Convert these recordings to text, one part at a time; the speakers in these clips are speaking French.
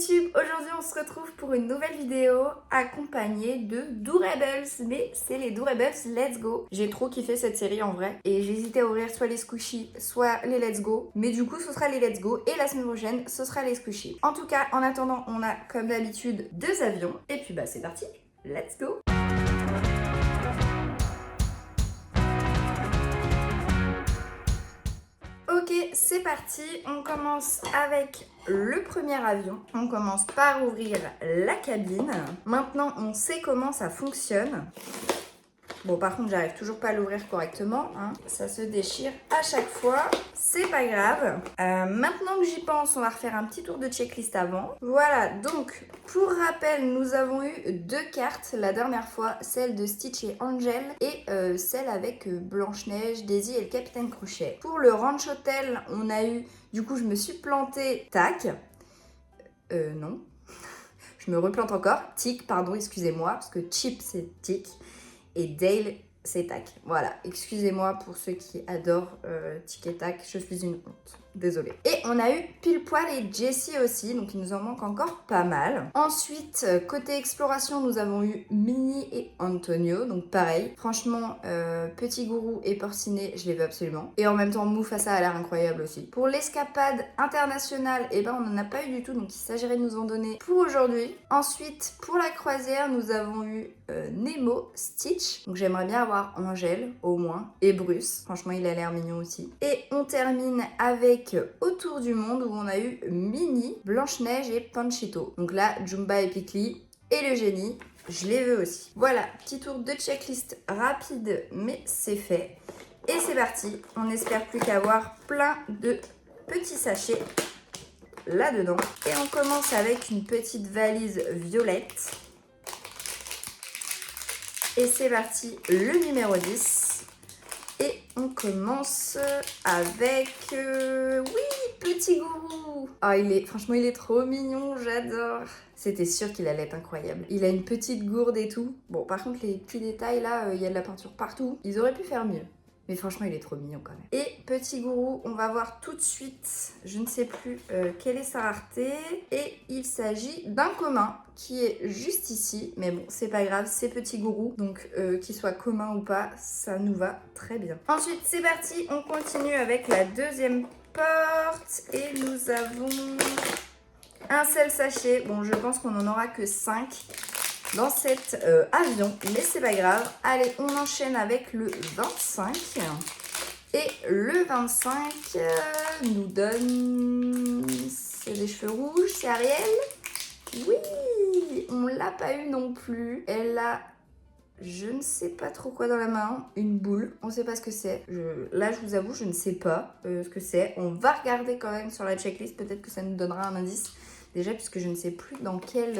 YouTube, aujourd'hui on se retrouve pour une nouvelle vidéo accompagnée de Doorables, mais c'est les Doorables Let's Go. J'ai trop kiffé cette série en vrai et j'hésitais à ouvrir soit les Squishy soit les Let's Go, mais du coup ce sera les Let's Go et la semaine prochaine ce sera les Squishy. En tout cas, en attendant, on a comme d'habitude 2 avions et puis bah c'est parti, let's go. Ok, c'est parti, on commence avec le premier avion. On commence par ouvrir la cabine. Maintenant, on sait comment ça fonctionne. Bon, par contre, j'arrive toujours pas à l'ouvrir correctement, hein. Ça se déchire à chaque fois. C'est pas grave. Maintenant que j'y pense, on va refaire un petit tour de checklist avant. Voilà, donc, pour rappel, nous avons eu 2 cartes la dernière fois. Celle de Stitch et Angel et celle avec Blanche-Neige, Daisy et le Capitaine Crochet. Pour le Ranch Hotel, on a eu... Du coup, je me suis plantée... Tac. Non. Je me replante encore. Tic, pardon, excusez-moi, parce que Chip, c'est Tic. Et Dale, c'est Tac. Voilà, excusez-moi pour ceux qui adorent Tic et Tac, je suis une honte. Désolée. Et on a eu Pile Poil et Jessie aussi, donc il nous en manque encore pas mal. Ensuite, côté exploration, nous avons eu Minnie et Antonio, donc pareil. Franchement, Petit Gourou et Porcinet, je les veux absolument. Et en même temps, Mufasa a l'air incroyable aussi. Pour l'escapade internationale, eh ben, on n'en a pas eu du tout, donc il s'agirait de nous en donner pour aujourd'hui. Ensuite, pour la croisière, nous avons eu Nemo, Stitch, donc j'aimerais bien avoir Angèle au moins, et Bruce, franchement il a l'air mignon aussi. Et on termine avec Autour du monde où on a eu Minnie, Blanche-Neige et Panchito. Donc là, Jumba et Pikli et le génie, je les veux aussi. Voilà, petit tour de checklist rapide, mais c'est fait. Et c'est parti, on n'espère plus qu'avoir plein de petits sachets là-dedans. Et on commence avec une petite valise violette. Et c'est parti, le numéro 10. Et on commence avec... oui, Petit Gourou. Ah, franchement, il est trop mignon, j'adore. C'était sûr qu'il allait être incroyable. Il a une petite gourde et tout. Bon, par contre, les petits détails, là, il y a de la peinture partout. Ils auraient pu faire mieux. Mais franchement, il est trop mignon quand même. Et Petit Gourou, on va voir tout de suite, je ne sais plus quelle est sa rareté. Et il s'agit d'un commun qui est juste ici. Mais bon, c'est pas grave, c'est Petit Gourou. Donc, qu'il soit commun ou pas, ça nous va très bien. Ensuite, c'est parti, on continue avec la deuxième porte. Et nous avons un seul sachet. Bon, je pense qu'on n'en aura que 5 dans cet avion, mais c'est pas grave. Allez, on enchaîne avec le 25. Et le 25 nous donne... C'est des cheveux rouges, c'est Ariel. Oui, on l'a pas eu non plus. Elle a... je ne sais pas trop quoi dans la main, une boule, on ne sait pas ce que c'est. Là, je vous avoue, je ne sais pas ce que c'est. On va regarder quand même sur la checklist, peut-être que ça nous donnera un indice. Déjà, puisque je ne sais plus dans quel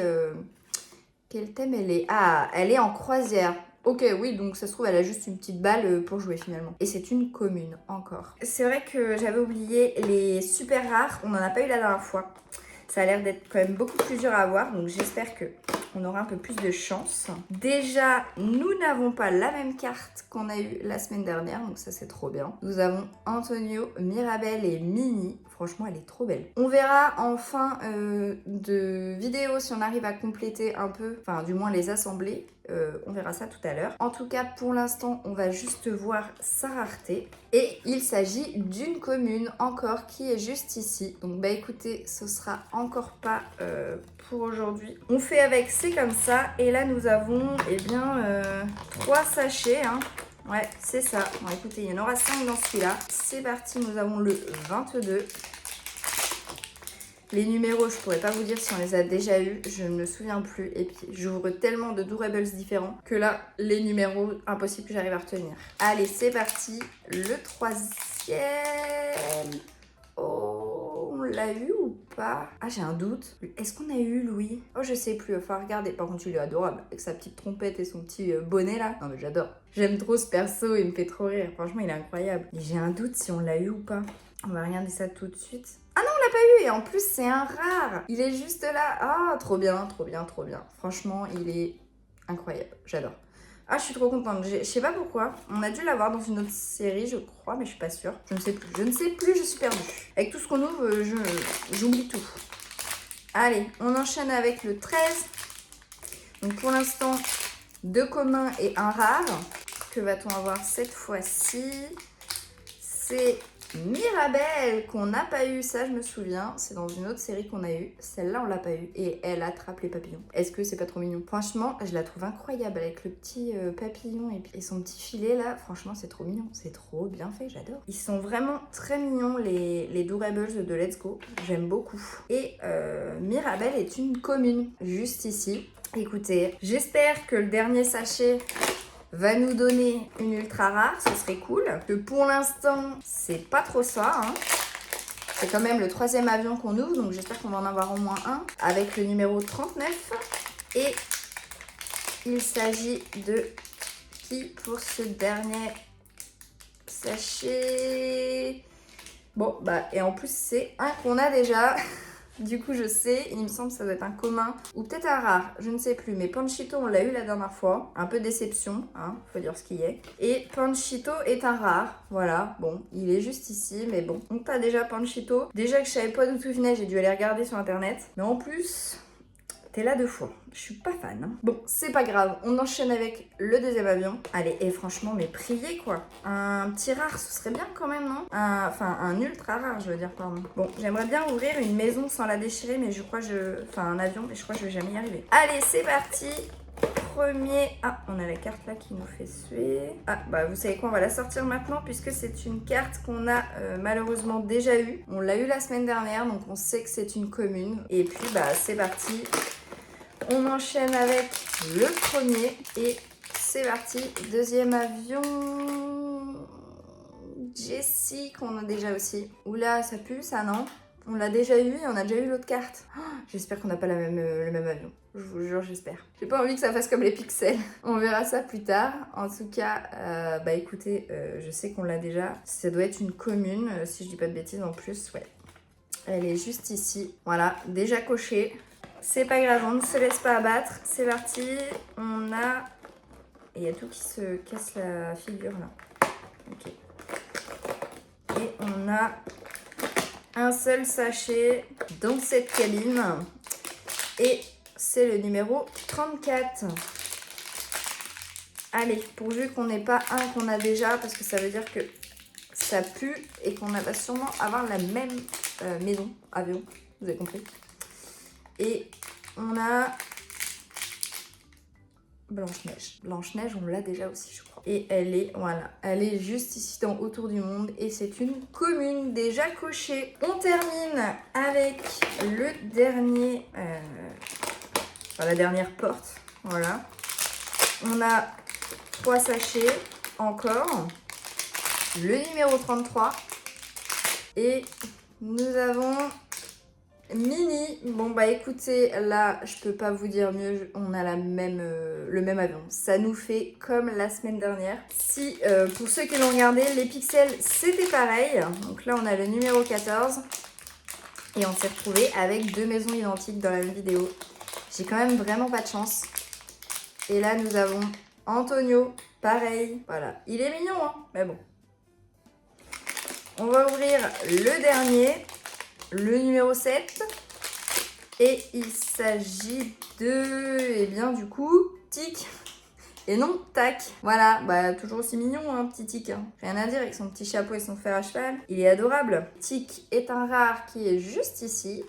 thème elle est. Ah, elle est en croisière. Ok, oui, donc ça se trouve, elle a juste une petite balle pour jouer finalement. Et c'est une commune, encore. C'est vrai que j'avais oublié les super rares, on n'en a pas eu la dernière fois. Ça a l'air d'être quand même beaucoup plus dur à avoir, donc j'espère que on aura un peu plus de chance. Déjà, nous n'avons pas la même carte qu'on a eue la semaine dernière, donc ça c'est trop bien. Nous avons Antonio, Mirabel et Minnie. Franchement, elle est trop belle. On verra en fin de vidéo si on arrive à compléter un peu, enfin du moins les assembler. On verra ça tout à l'heure. En tout cas, pour l'instant, on va juste voir sa rareté. Et il s'agit d'une commune encore qui est juste ici. Donc bah écoutez, ce sera encore pas pour aujourd'hui. On fait avec, c'est comme ça. Et là, nous avons eh bien 3 sachets. Hein. Ouais, c'est ça. Bon écoutez, il y en aura 5 dans celui-là. C'est parti, nous avons le 22. Les numéros, je pourrais pas vous dire si on les a déjà eus, je ne me souviens plus. Et puis, j'ouvre tellement de Doorables différents que là, les numéros, impossible que j'arrive à retenir. Allez, c'est parti. Le 3e. Oh, on l'a eu ou pas? Ah, j'ai un doute. Est-ce qu'on a eu Louis? Oh, je sais plus, il va falloir regarder. Par contre, il est adorable, avec sa petite trompette et son petit bonnet là. Non, mais j'adore. J'aime trop ce perso, il me fait trop rire. Franchement, il est incroyable. Mais j'ai un doute si on l'a eu ou pas. On va regarder ça tout de suite. Ah non, on l'a pas eu et en plus, c'est un rare. Il est juste là. Ah, trop bien, trop bien, trop bien. Franchement, il est incroyable. J'adore. Ah, je suis trop contente. Je sais pas pourquoi. On a dû l'avoir dans une autre série, je crois, mais je suis pas sûre. Je ne sais plus. Je ne sais plus, je suis perdue. Avec tout ce qu'on ouvre, j'oublie tout. Allez, on enchaîne avec le 13. Donc pour l'instant, 2 communs et un rare. Que va-t-on avoir cette fois-ci? C'est Mirabelle qu'on n'a pas eu, ça je me souviens. C'est dans une autre série qu'on a eu. Celle-là, on l'a pas eu. Et elle attrape les papillons. Est-ce que c'est pas trop mignon? Franchement, je la trouve incroyable avec le petit papillon et son petit filet là. Franchement, c'est trop mignon. C'est trop bien fait, j'adore. Ils sont vraiment très mignons, les Doorables de Let's Go. J'aime beaucoup. Et Mirabelle est une commune, juste ici. Écoutez, j'espère que le dernier sachet va nous donner une ultra rare, ce serait cool. Que pour l'instant, c'est pas trop ça. Hein. C'est quand même le 3e avion qu'on ouvre, donc j'espère qu'on va en avoir au moins un. Avec le numéro 39. Et il s'agit de qui pour ce dernier sachet? Bon, bah, et en plus, c'est un qu'on a déjà. Du coup, je sais, il me semble que ça doit être un commun ou peut-être un rare, je ne sais plus. Mais Panchito, on l'a eu la dernière fois. Un peu déception, hein, faut dire ce qu'il est. Et Panchito est un rare, voilà. Bon, il est juste ici, mais bon. Donc, t'as déjà Panchito. Déjà que je savais pas d'où tout venait, j'ai dû aller regarder sur internet. Mais en plus, t'es là 2 fois. Je suis pas fan. Hein. Bon, c'est pas grave. On enchaîne avec le 2e avion. Allez, et franchement, mais priez quoi. Un petit rare, ce serait bien quand même, non? Enfin, un ultra rare, je veux dire, pardon. Bon, j'aimerais bien ouvrir une maison sans la déchirer, mais je crois Enfin, un avion, mais je crois que je vais jamais y arriver. Allez, c'est parti. Premier... Ah, on a la carte là qui nous fait suer. Ah, bah vous savez quoi, on va la sortir maintenant puisque c'est une carte qu'on a malheureusement déjà eue. On l'a eu la semaine dernière, donc on sait que c'est une commune. Et puis, bah c'est parti. On enchaîne avec le premier et c'est parti. 2e avion. Jessie qu'on a déjà aussi. Oula, ça pue ça, non? On l'a déjà eu et on a déjà eu l'autre carte. Oh, j'espère qu'on n'a pas le même avion. Je vous jure, j'espère. J'ai pas envie que ça fasse comme les pixels. On verra ça plus tard. En tout cas, bah écoutez, je sais qu'on l'a déjà. Ça doit être une commune, si je dis pas de bêtises en plus. Ouais. Elle est juste ici. Voilà, déjà coché. C'est pas grave, on ne se laisse pas abattre. C'est parti. On a... Et il y a tout qui se casse la figure là. Ok. Et on a un seul sachet dans cette cabine. Et c'est le numéro 34. Allez, pourvu qu'on n'ait pas un qu'on a déjà, parce que ça veut dire que ça pue et qu'on va sûrement avoir la même maison, avion, vous avez compris. Et on a Blanche-Neige. Blanche-Neige, on l'a déjà aussi, je crois. Et elle est, voilà, elle est juste ici dans Autour du Monde. Et c'est une commune déjà cochée. On termine avec le dernier, la dernière porte. Voilà. On a 3 sachets encore. Le numéro 33. Et nous avons... Mini, bon bah écoutez, là je peux pas vous dire mieux, on a le même avion. Ça nous fait comme la semaine dernière. Si, pour ceux qui l'ont regardé, les pixels c'était pareil. Donc là on a le numéro 14. Et on s'est retrouvé avec 2 maisons identiques dans la même vidéo. J'ai quand même vraiment pas de chance. Et là nous avons Antonio, pareil. Voilà, il est mignon hein, mais bon. On va ouvrir le dernier. Le numéro 7. Et il s'agit de... Eh bien, du coup, Tic. Et non, Tac. Voilà, bah toujours aussi mignon, hein, petit Tic. Hein. Rien à dire avec son petit chapeau et son fer à cheval. Il est adorable. Tic est un rare qui est juste ici.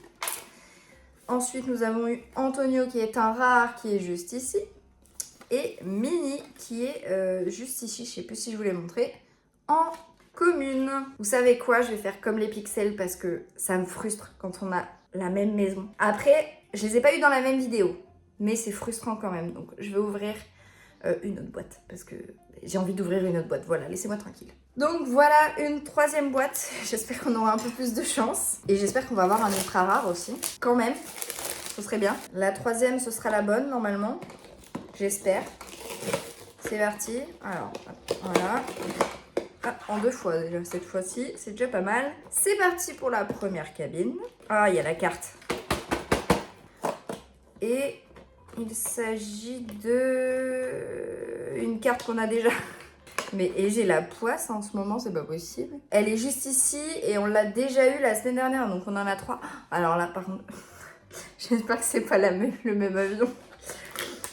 Ensuite, nous avons eu Antonio qui est un rare qui est juste ici. Et Mini qui est juste ici. Je sais plus si je vous l'ai montré. En commune. Vous savez quoi, je vais faire comme les pixels parce que ça me frustre quand on a la même maison. Après, je les ai pas eu dans la même vidéo, mais c'est frustrant quand même. Donc je vais ouvrir une autre boîte parce que j'ai envie d'ouvrir une autre boîte. Voilà, laissez-moi tranquille. Donc voilà une 3e boîte. J'espère qu'on aura un peu plus de chance. Et j'espère qu'on va avoir un ultra rare aussi. Quand même, ce serait bien. La 3e, ce sera la bonne normalement. J'espère. C'est parti. Alors, voilà. Ah, en 2 fois déjà, cette fois-ci, c'est déjà pas mal. C'est parti pour la première cabine. Ah, il y a la carte. Et il s'agit de... une carte qu'on a déjà. Mais et j'ai la poisse en ce moment, c'est pas possible. Elle est juste ici et on l'a déjà eu la semaine dernière, donc on en a 3. Alors là, par contre, J'espère que c'est pas le même avion.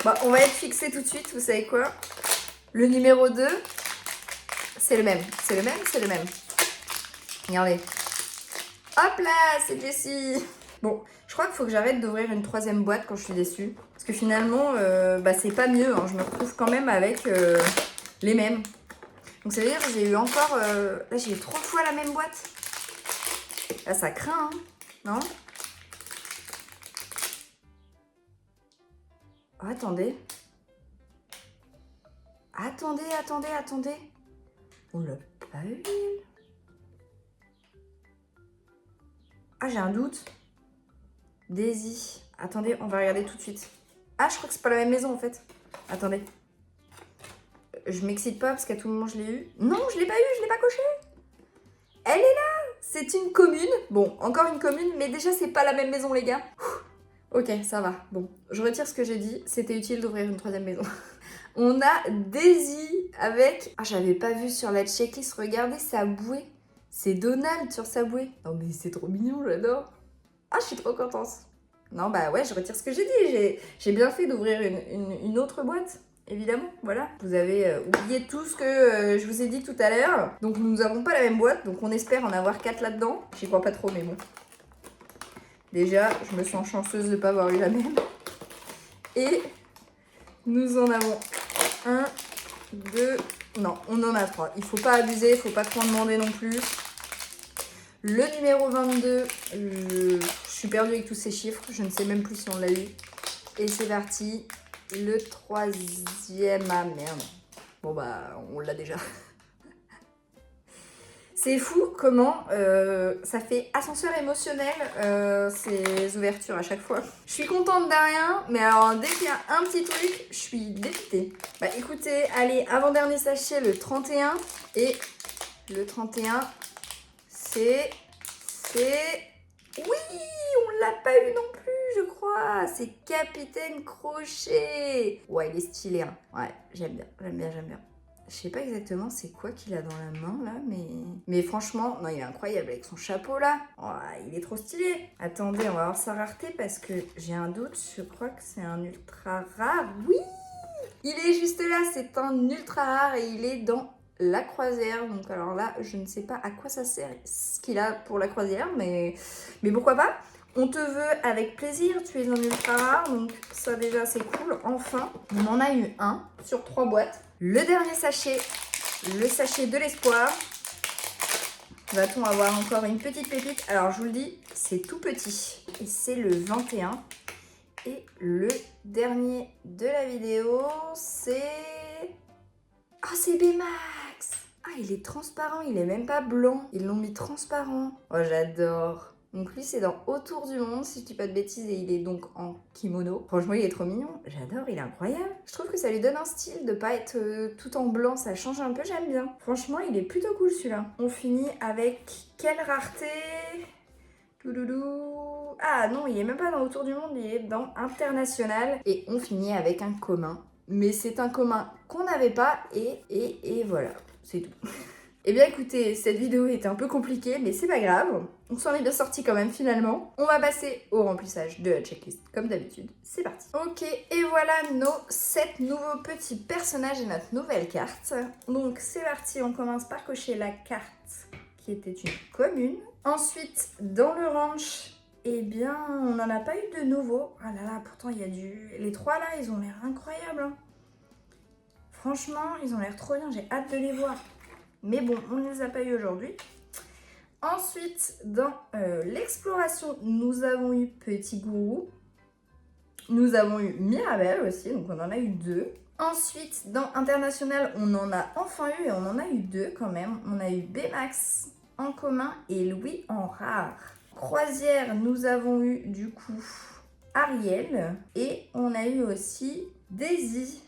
Bon, on va être fixé tout de suite, vous savez quoi? Le numéro 2, c'est le même. C'est le même, c'est le même. Regardez. Hop là, c'est Jessie. Bon, je crois qu'il faut que j'arrête d'ouvrir une troisième boîte quand je suis déçue. Parce que finalement, c'est pas mieux. Hein. Je me retrouve quand même avec les mêmes. Donc ça veut dire que j'ai eu encore... là, j'ai eu 3 fois la même boîte. Là, ça craint, hein. Non? Oh, attendez. Attendez. On l'a pas eu. Ah, j'ai un doute. Daisy. Attendez, on va regarder tout de suite. Ah, je crois que c'est pas la même maison en fait. Attendez. Je m'excite pas parce qu'à tout moment je l'ai eu. Non, je l'ai pas eu, je l'ai pas coché. Elle est là. C'est une commune. Bon, encore une commune, mais déjà c'est pas la même maison les gars. Ok, ça va. Bon, je retire ce que j'ai dit. C'était utile d'ouvrir une troisième maison. On a Daisy avec... Ah, j'avais pas vu sur la checklist. Regardez sa bouée. C'est Donald sur sa bouée. Non mais c'est trop mignon, j'adore. Ah, je suis trop contente. Non, bah ouais, je retire ce que j'ai dit. J'ai bien fait d'ouvrir une autre boîte. Évidemment, voilà. Vous avez oublié tout ce que je vous ai dit tout à l'heure. Donc nous n'avons pas la même boîte. Donc on espère en avoir 4 là-dedans. J'y crois pas trop, mais bon. Déjà, je me sens chanceuse de ne pas avoir eu la même. Et nous en avons 1, 2... Non, on en a 3. Il ne faut pas abuser, il ne faut pas trop en demander non plus. Le numéro 22, je suis perdue avec tous ces chiffres. Je ne sais même plus si on l'a eu. Et c'est parti. Le 3e... Ah merde. Bon bah, on l'a déjà. C'est fou comment ça fait ascenseur émotionnel ces ouvertures à chaque fois. Je suis contente de rien, mais alors dès qu'il y a un petit truc, je suis dépitée. Bah écoutez, allez, avant-dernier sachet, le 31. Et le 31, c'est... Oui, on l'a pas eu non plus, je crois. C'est Capitaine Crochet. Ouais, il est stylé, hein. Ouais, j'aime bien. Je sais pas exactement c'est quoi qu'il a dans la main là, mais franchement, non, il est incroyable avec son chapeau là. Oh, il est trop stylé. Attendez, on va voir sa rareté parce que j'ai un doute. Je crois que c'est un ultra rare. Oui, il est juste là. C'est un ultra rare et il est dans la croisière. Donc alors là, je ne sais pas à quoi ça sert ce qu'il a pour la croisière, mais pourquoi pas. On te veut avec plaisir, tu es un ultra rare, donc ça déjà c'est cool. Enfin, on en a eu un sur 3 boîtes. Le dernier sachet, le sachet de l'espoir. Va-t-on avoir encore une petite pépite? Alors je vous le dis, c'est tout petit. Et c'est le 21. Et le dernier de la vidéo, c'est... Ah, c'est Baymax! Ah, il est transparent, il est même pas blanc. Ils l'ont mis transparent. Oh, j'adore. Donc lui c'est dans Autour du monde si je dis pas de bêtises et il est donc en kimono. Franchement il est trop mignon, j'adore, il est incroyable. Je trouve que ça lui donne un style de pas être tout en blanc, ça change un peu, j'aime bien. Franchement il est plutôt cool celui-là. On finit avec quelle rareté? Touloulou. Ah non, il est même pas dans Autour du monde, il est dans International. Et on finit avec un commun. Mais c'est un commun qu'on n'avait pas et voilà, c'est tout. Eh bien écoutez, cette vidéo était un peu compliquée, mais c'est pas grave. On s'en est bien sorti quand même finalement. On va passer au remplissage de la checklist, comme d'habitude. C'est parti. Ok, et voilà nos 7 nouveaux petits personnages et notre nouvelle carte. Donc c'est parti, on commence par cocher la carte qui était une commune. Ensuite, dans le ranch, eh bien, on n'en a pas eu de nouveau. Ah là là, pourtant il y a du... Les 3 là, ils ont l'air incroyables. Hein. Franchement, ils ont l'air trop bien, j'ai hâte de les voir. Mais bon, on ne les a pas eu aujourd'hui. Ensuite, dans l'exploration, nous avons eu Petit Gourou. Nous avons eu Mirabelle aussi, donc on en a eu 2. Ensuite, dans International, on en a enfin eu et on en a eu 2 quand même. On a eu Baymax en commun et Louis en rare. Croisière, nous avons eu du coup Ariel et on a eu aussi Daisy.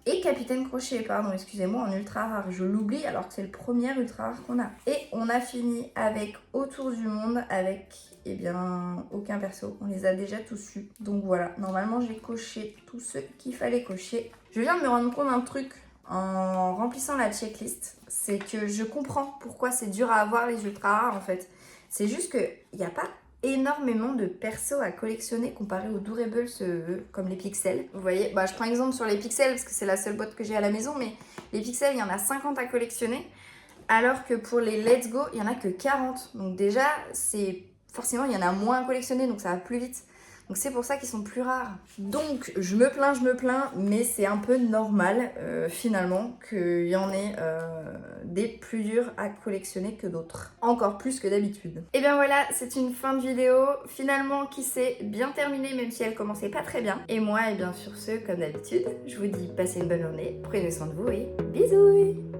Et Capitaine Crochet, pardon, excusez-moi, en ultra rare. Je l'oublie alors que c'est le premier ultra rare qu'on a. Et on a fini avec Autour du monde avec, eh bien, aucun perso. On les a déjà tous eus. Donc voilà, normalement j'ai coché tous ceux qu'il fallait cocher. Je viens de me rendre compte d'un truc en remplissant la checklist. C'est que je comprends pourquoi c'est dur à avoir les ultra rares en fait. C'est juste qu'il n'y a pas énormément de persos à collectionner comparé aux Durables comme les Pixels. Vous voyez, bah, je prends exemple sur les Pixels parce que c'est la seule boîte que j'ai à la maison, mais les Pixels, il y en a 50 à collectionner, alors que pour les Let's Go, il y en a que 40. Donc déjà, c'est forcément, il y en a moins à collectionner, donc ça va plus vite. Donc c'est pour ça qu'ils sont plus rares. Donc je me plains, mais c'est un peu normal finalement qu'il y en ait des plus durs à collectionner que d'autres. Encore plus que d'habitude. Et bien voilà, c'est une fin de vidéo finalement qui s'est bien terminée, même si elle commençait pas très bien. Et moi, et bien sur ce, comme d'habitude, je vous dis passez une bonne journée, prenez soin de vous et bisous.